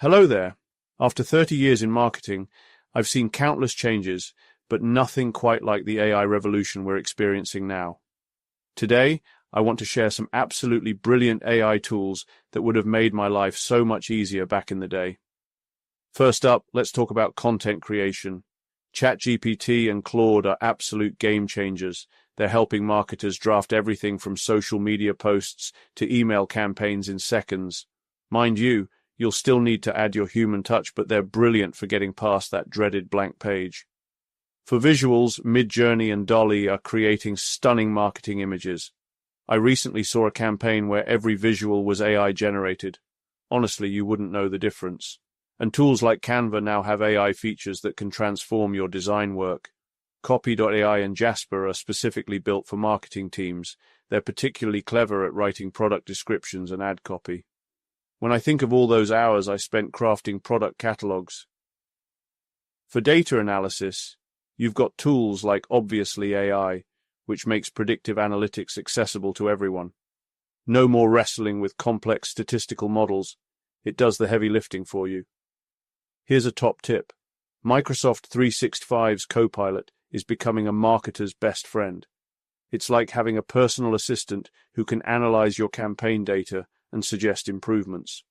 Hello there. After 30 years in marketing, I've seen countless changes, but nothing quite like the AI revolution we're experiencing now. Today, I want to share some absolutely brilliant AI tools that would have made my life so much easier back in the day. First up, let's talk about content creation. ChatGPT and Claude are absolute game changers. They're helping marketers draft everything from social media posts to email campaigns in seconds. Mind you, you'll still need to add your human touch, but they're brilliant for getting past that dreaded blank page. For visuals, Midjourney and Dolly are creating stunning marketing images. I recently saw a campaign where every visual was AI generated. Honestly, you wouldn't know the difference. And tools like Canva now have AI features that can transform your design work. Copy.ai and Jasper are specifically built for marketing teams. They're particularly clever at writing product descriptions and ad copy. When I think of all those hours I spent crafting product catalogs. For data analysis, you've got tools like Obviously AI, which makes predictive analytics accessible to everyone. No more wrestling with complex statistical models. It does the heavy lifting for you. Here's a top tip. Microsoft 365's Copilot is becoming a marketer's best friend. It's like having a personal assistant who can analyze your campaign data and suggest improvements.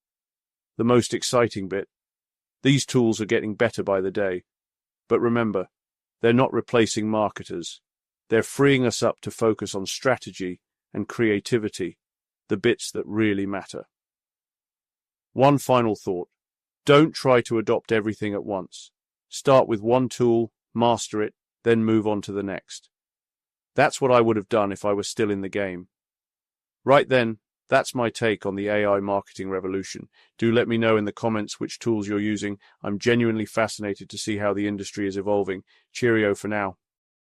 The most exciting bit, these tools are getting better by the day. But remember, they're not replacing marketers. They're freeing us up to focus on strategy and creativity, the bits that really matter. One final thought. Don't try to adopt everything at once. Start with one tool, master it, then move on to the next. That's what I would have done if I was still in the game. Right then, that's my take on the AI marketing revolution. Do let me know in the comments which tools you're using. I'm genuinely fascinated to see how the industry is evolving. Cheerio for now.